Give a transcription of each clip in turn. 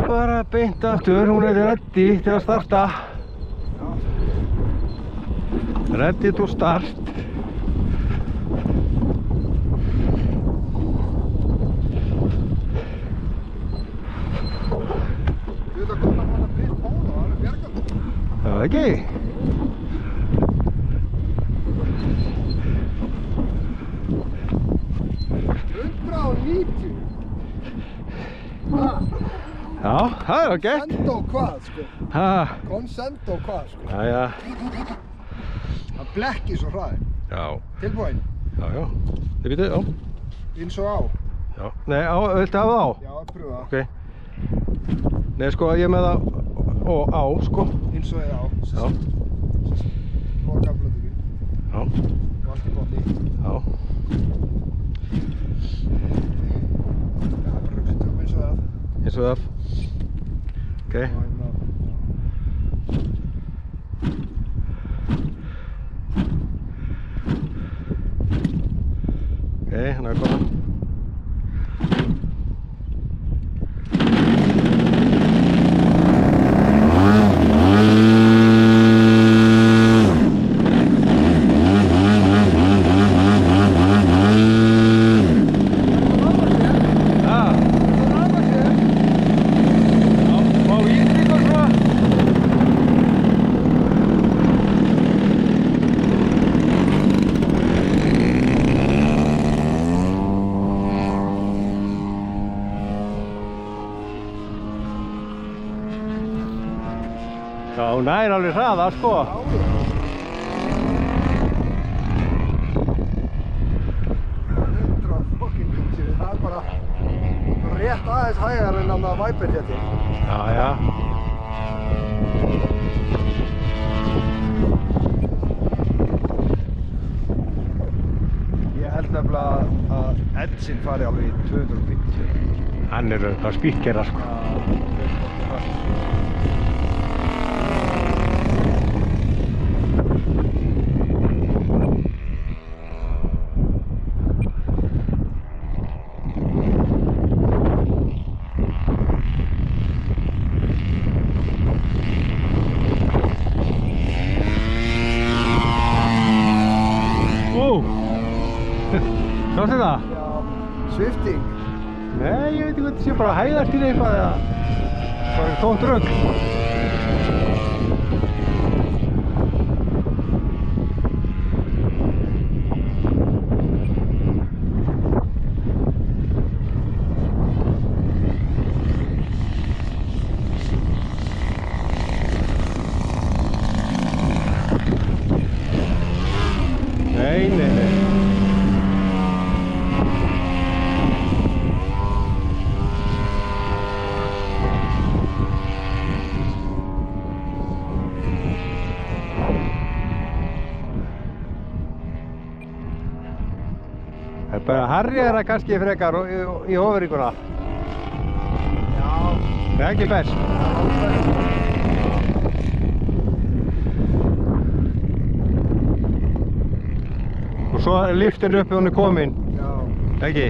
bara beint aftur, hún er ready til að starta. Ready to start. Þú veit að koma hann að brýtt póla, það er bjargandi. Það ekki? Já, það er ágætt. Consent og hvað, sko? Ha. Consent og hvað, sko? Jæja. Það blekkir svo hraði. Já. Tilbúin? Já. Þið býtu, já. Eins og á? Já. Nei, viltu hafa það á? Já, pröfa. Ok. Nei, sko, ég með það og á, sko. Eins og á. Já. Loka blöðugu. Já. Og allt í botti. Já. Já, bara ruggstökum eins og það. Eins og það. Ok. Ok, hann er komin. Já, hún er alveg hraða, sko. Það er bara rétt aðeins hægar en að Viper hétti. Já, já. Ég held nefnilega að Edsin fari alveg í 250. Hann er það spíkera, sko. Sástu það? Já, svifting. Nei, ég veit ekki hvað þetta sé, bara hæðast í eitthvað eða bara tómt rugl. Nei, nei, nei. Það er bara harriðara kannski frekar í ofurríkuna. Já. Það er ekki best. Og svo er lyftin uppi hún er komin. Já. Ekki?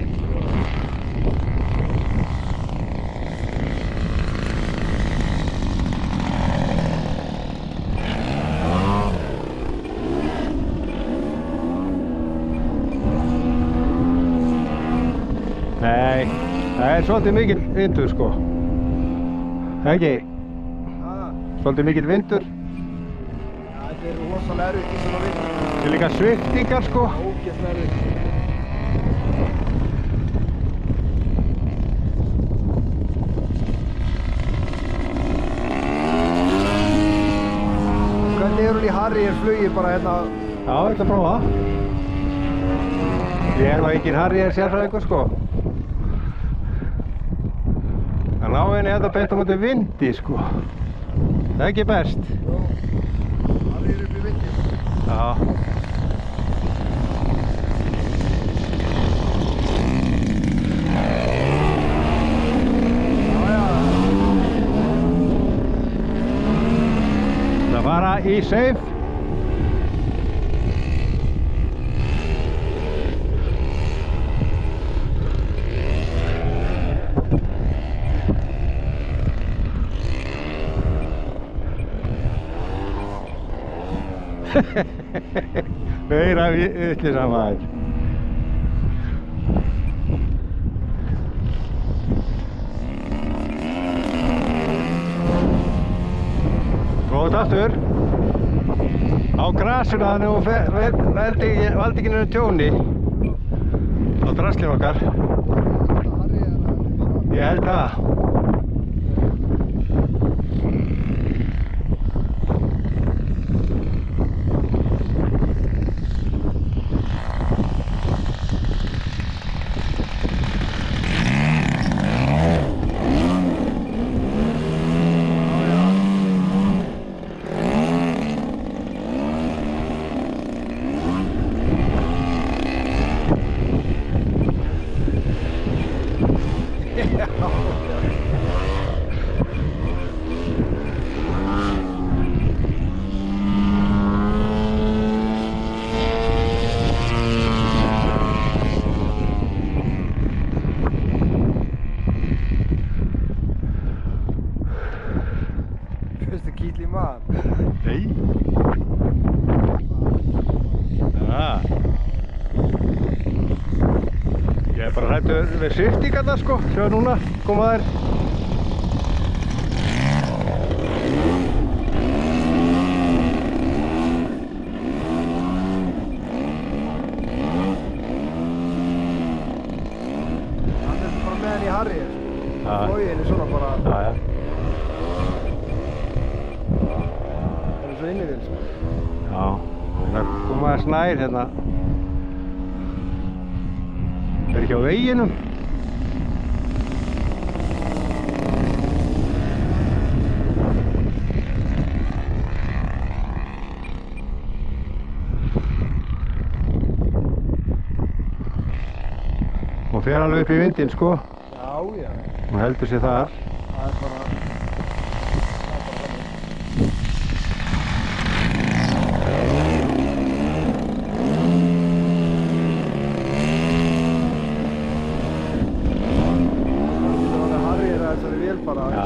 Nei, það er svolítið mikill vindur, sko. Ekki? Svolítið mikill vindur. Já, þetta er rosalega erfitt í svona vindur. Það er líka sviftingar, sko. Ógeðslega erfitt. Hvernig er hún í Harrier flugi bara hérna? Já, ég ætla að prófa það. Ég er nú engin Harrier sérfræðingur, sko. Það ná henni þetta beint á móti vindi, sko. Það er ekki best. Harrier upp í vindi. Já. Það fara í safe. Meira vitleysa maður. Góð aftur. Á grasinu þannig að hún valdi ekki neina tjóni á draslinu okkar. Ég held það. Fyrstu kýtl í maður. Nei. Ég er bara hræddur við sviftingarna sko. Sjá núna, koma þær. Hann er bara með henni í Harry. Flóginni svona bara. Já. Það er svo innivil sko. Já, það koma þær snær hérna. Það er ekki á veginum. Og fer alveg upp í vindinn sko. Já. Og heldur sér þar. Það er bara þannig. Harry er þessari vél bara. Já.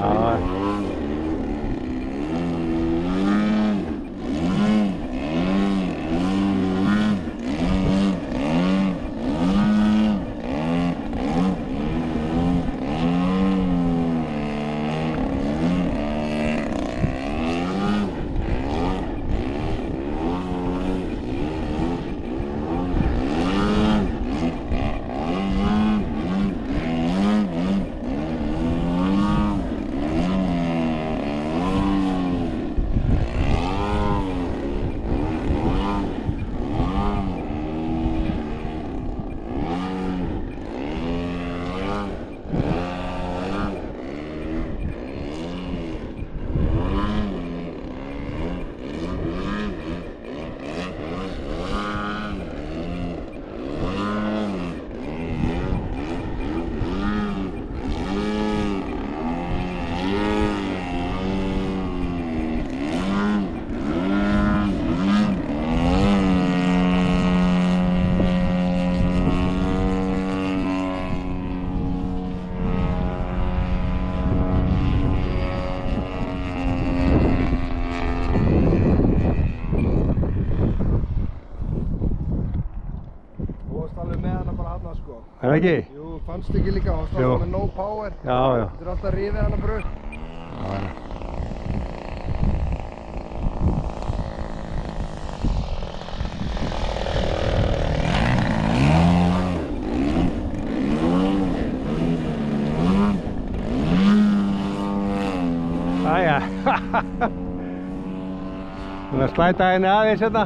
Er það ekki? Jú, fannst ekki líka, hann stáði með no power. Já. Þetta er alltaf rifið hann að bröð. Æja. Þannig að slæta henni aðeins hérna.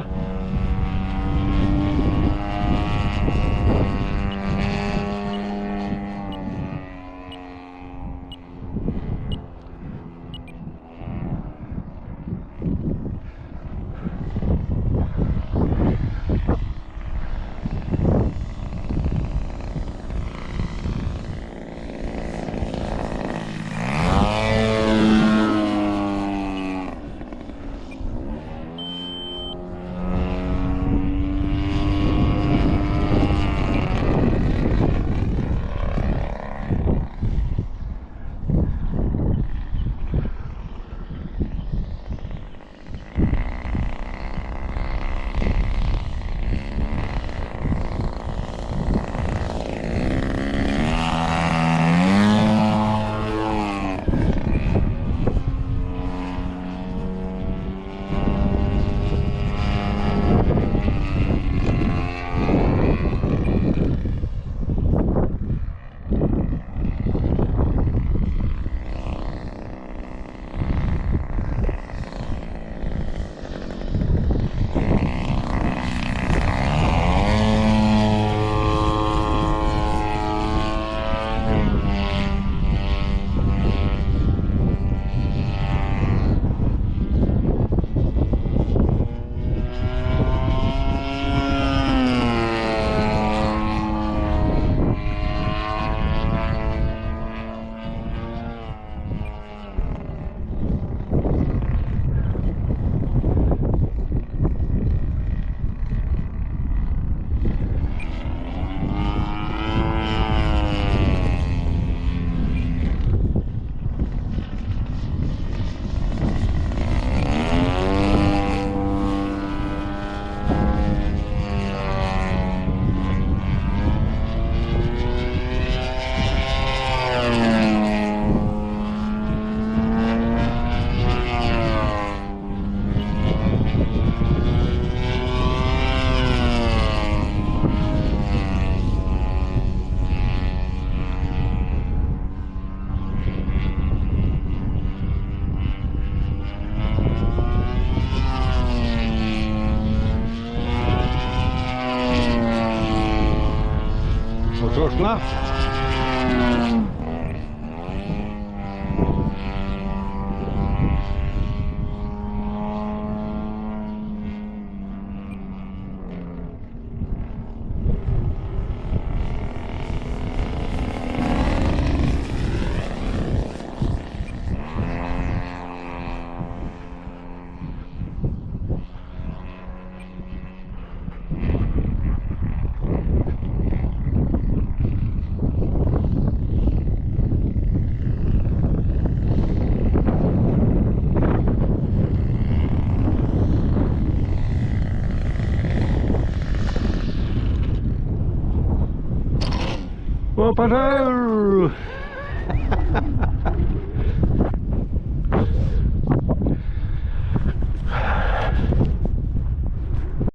На. О, пожар!